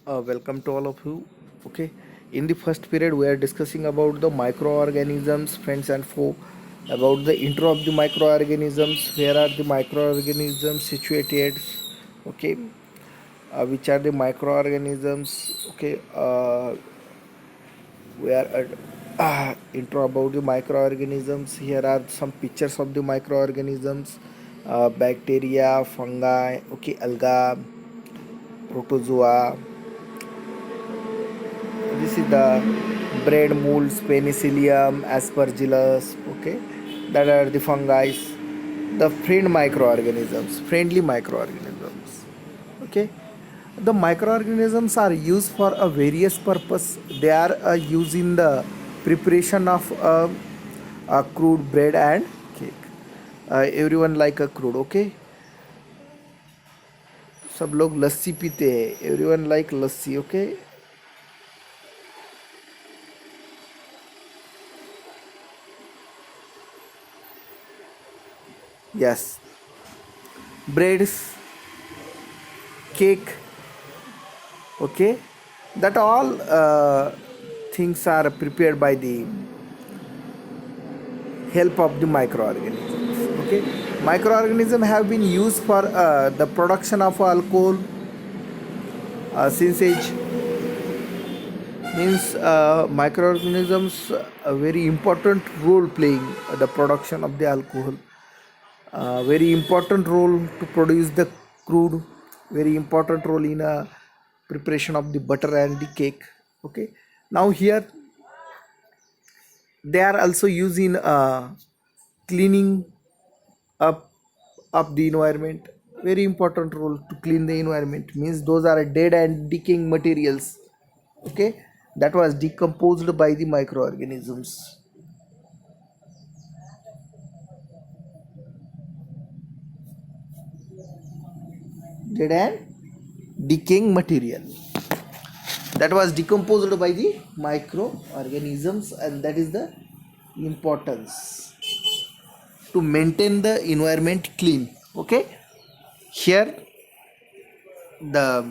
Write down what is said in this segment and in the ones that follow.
Welcome to all of you. Okay, in the first period, we are discussing about the microorganisms, friends and foe. About the intro of the microorganisms, where are the microorganisms situated? Okay, which are the microorganisms? Okay, we are at intro about the microorganisms. Here are some pictures of the microorganisms: bacteria, fungi, okay, alga, protozoa. This is the bread molds, penicillium, aspergillus. Okay, that are the fungi, the friendly microorganisms. Okay, the microorganisms are used for a various purpose. They are used in the preparation of a crude bread and cake. Everyone like a crude. Okay, सब लोग लस्सी पीते हैं. Everyone like lassi. Okay. Yes, breads, cake. Okay, that all things are prepared by the help of the microorganisms. Okay, microorganisms have been used for the production of alcohol since age. Means microorganisms a very important role playing the production of the alcohol, very important role to produce the crude, very important role in preparation of the butter and the cake. Okay, now here they are also used in cleaning up the environment. Very important role to clean the environment, means those are dead and decaying materials. Okay, that was decomposed by the microorganisms. Dead and decaying material that was decomposed by the microorganisms, and that is the importance to maintain the environment clean. Okay, here the,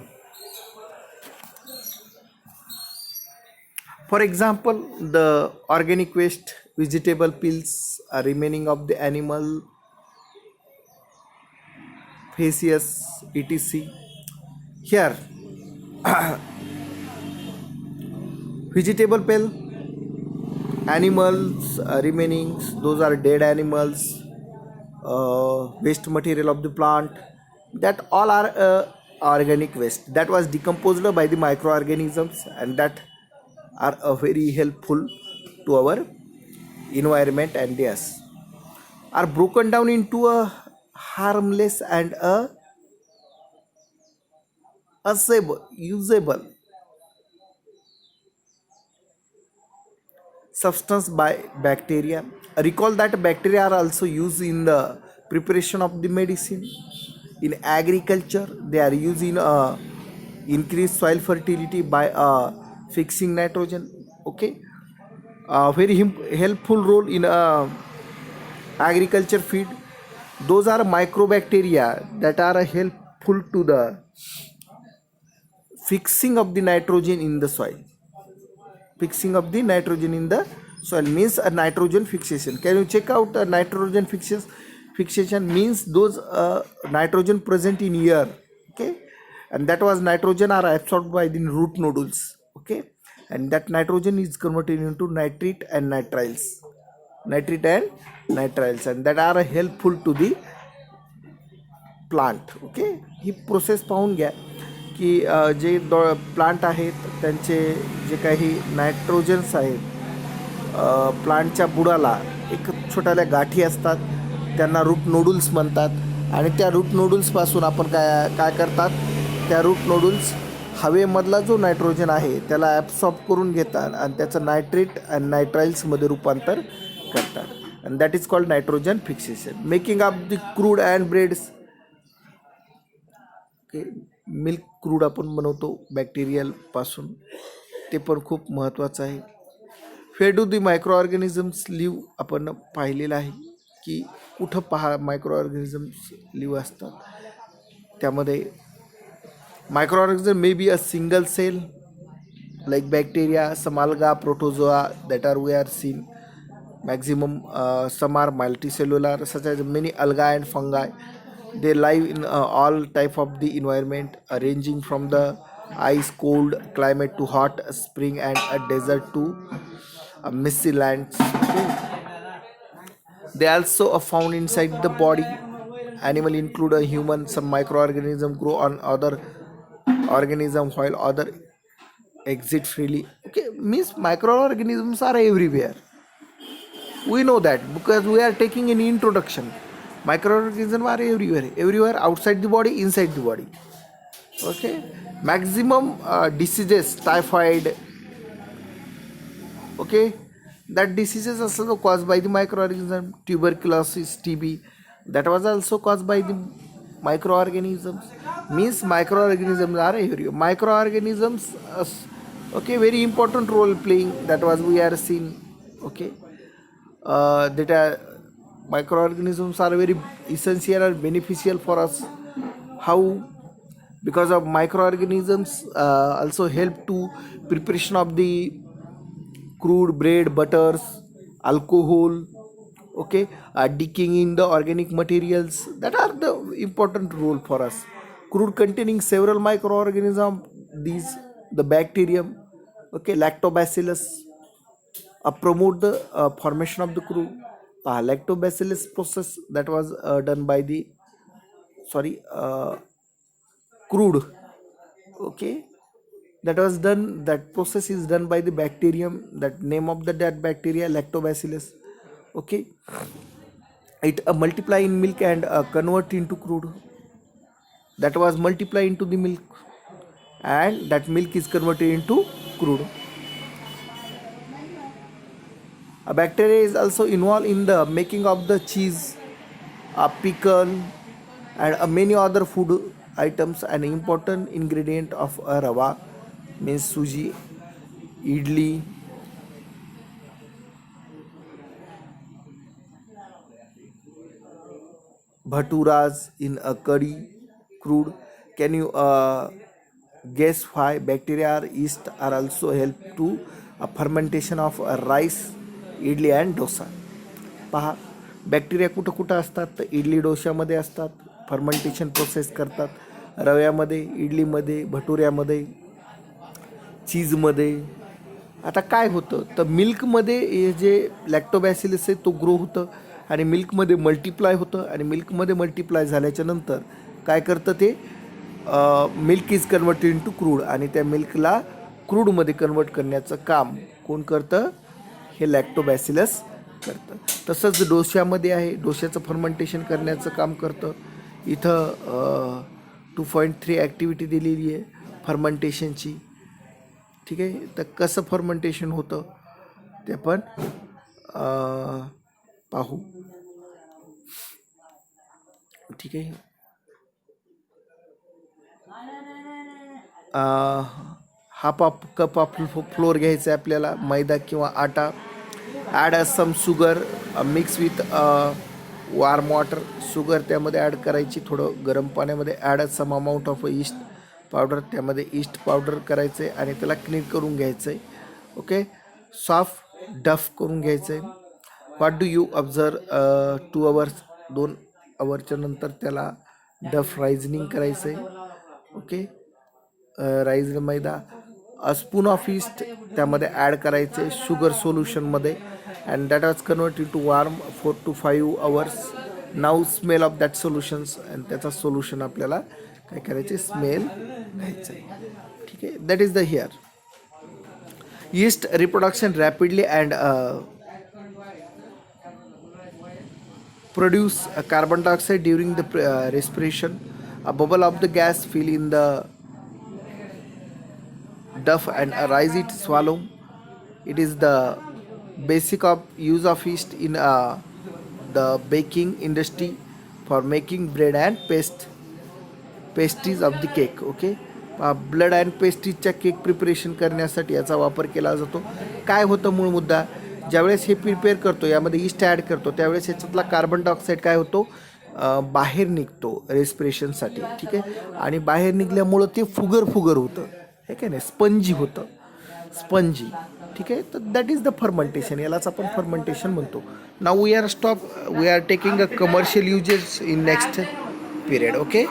for example, the organic waste, vegetable peels, remaining of the animal faeces, etc. Here vegetable peel, animals remainings, those are dead animals, waste material of the plant, that all are organic waste that was decomposed by the microorganisms, and that are very helpful to our environment, and yes, are broken down into a harmless and a usable substance by bacteria. Recall that bacteria are also used in the preparation of the medicine. In agriculture, they are used in increase soil fertility by fixing nitrogen. Okay, very helpful role in agriculture feed. Those are microbacteria that are helpful to the fixing of the nitrogen in the soil. Fixing of the nitrogen in the soil means a nitrogen fixation. Can you check out a nitrogen fixation means those nitrogen present in air. Okay, and that was nitrogen are absorbed by the root nodules. Okay, and that nitrogen is converted into nitrate and nitriles, and that are helpful to the plant. Okay, he process पाहून घ्या की जे plant आहेत त्यांचे जे काही नायट्रोजन्स आहेत प्लांटच्या बुडाला एक छोट्याल्या गाठी असतात, त्यांना रूट नोडल्स म्हणतात, आणि त्या रूट नोडल्सपासून आपण काय करतात, त्या रूट नोडल्स हवेमधला जो नायट्रोजन आहे त्याला ॲब्सॉर्ब करून घेतात आणि त्याचं नायट्रेट आणि नायट्राइल्समध्ये रूपांतर करतात, and that is called nitrogen fixation. Making of the curd and breads. Milk curd आपण बनवतो बॅक्टेरियल पासून, ते पण खूप महत्त्वाचं आहे. Where do the microorganisms live आपण पाहिलेलं आहे की कुठं मायक्रो ऑर्गॅनिझम्स लिव्ह असतात. त्यामध्ये Microorganism may be a single cell like bacteria, some alga, protozoa that are we are seen. Maximum some are multicellular such as many algae and fungi. They live in all type of the environment ranging from the ice cold climate to hot spring and a desert to misty lands. Okay. They also are found inside the body. Animal include a human. Some microorganisms grow on other organism while other exit freely. Okay, means microorganisms are everywhere. We know that because we are taking an introduction. Microorganisms are everywhere outside the body, inside the body. Okay, maximum diseases, typhoid. Okay, that diseases also caused by the microorganism. Tuberculosis, TB, that was also caused by the microorganisms. Means microorganisms are everywhere. Microorganisms, okay, very important role playing. That was we are seeing. Okay, that microorganisms are very essential and beneficial for us. How? Because of microorganisms also help to preparation of the crude, bread, butters, alcohol. Okay, decaying in the organic materials that are the important role for us. Crude containing several microorganisms. These the bacterium. Okay, lactobacillus promote the formation of the crude. Lactobacillus process that was done by the sorry crude. Okay, that was done. That process is done by the bacterium. That name of that bacteria lactobacillus. Okay, it multiply in milk and convert into crude. That was multiply into the milk, and that milk is converted into crude. A bacteria is also involved in the making of the cheese, a pickle, and many other food items. An important ingredient of a rava means suji, idli, bhaturas in a curry, crude. Can you guess why bacteria or yeast are also help to a fermentation of rice, idli and dosa? पहा, bacteria कुठं कुठं असतात तर इडली डोश्यामध्ये असतात, fermentation process करतात, रव्यामध्ये, इडलीमध्ये, भटुऱ्यामध्ये, चीजमध्ये. आता काय होतं तर मिल्कमध्ये हे जे लॅक्टोबॅसिलस आहे तो ग्रो होतं आणि मिल्कमध्ये मल्टिप्लाय होतं आणि मिल्कमध्ये मल्टिप्लाय झाल्याच्या नंतर काय करतं ते milk is converted into crude आणि त्या मिल्कला क्रूडमध्ये कन्वर्ट करण्याचं काम कोण करतं? हे लॅक्टोबॅसिलस करतं. तसंच डोश्यामध्ये आहे, डोश्याचं फर्मेंटेशन करण्याचं काम करतं. इथं 2.3 ॲक्टिव्हिटी दिलेली आहे फर्मेंटेशनची. ठीक आहे, तर कसं फर्मेंटेशन होतं ते आपण पाहू. ठीक आहे, हाफ कप ऑफ फ्लोअर घ्यायचं आहे आपल्याला, मैदा किंवा आटा. Add some sugar mix with warm water. Sugar त्यामध्ये ॲड करायची, थोडं गरम पाण्यामध्ये. Add some amount of yeast powder, त्यामध्ये ईस्ट पावडर करायचं आहे आणि त्याला क्लीन करून घ्यायचं आहे. ओके, सॉफ्ट डफ करून घ्यायचं आहे. What do you observe 2 hours, 2 आवरच्या नंतर त्याला डफ रायझनिंग करायचं आहे. Okay, rise maida, spoon of yeast त्यामध्ये ॲड करायचे शुगर सोल्युशनमध्ये and that was convert to warm 4 to 5 hours. Now smell of that solutions and त्याचा सोल्युशन आपल्याला काय करायचे, स्मेल घ्यायचं आहे. ठीक आहे, that is the here. yeast reproduction rapidly and produce carbon dioxide during the respiration. A bubble of the gas fill in the duff and rise it swallow. It is the basic of use of yeast in the baking industry for making bread and pastries of the cake. Okay, bread and पेस्ट्रीजच्या cake preparation करण्यासाठी याचा वापर केला जातो. काय होतं मूळ मुद्दा, ज्यावेळेस हे प्रिपेअर करतो यामध्ये ईस्ट ॲड करतो त्यावेळेस याच्यातला कार्बन डायऑक्साईड काय होतो, बाहेर निघतो रेस्पिरेशनसाठी, ठीक आहे. आणि बाहेर निघल्यामुळं ते फुगर होतं, हे काय नाही, स्पंजी होतं, स्पंजी, ठीक आहे. तर दॅट इज द फर्मेंटेशन, यालाच आपण फर्मेंटेशन म्हणतो. Now we are taking a commercial uses in next period. Okay.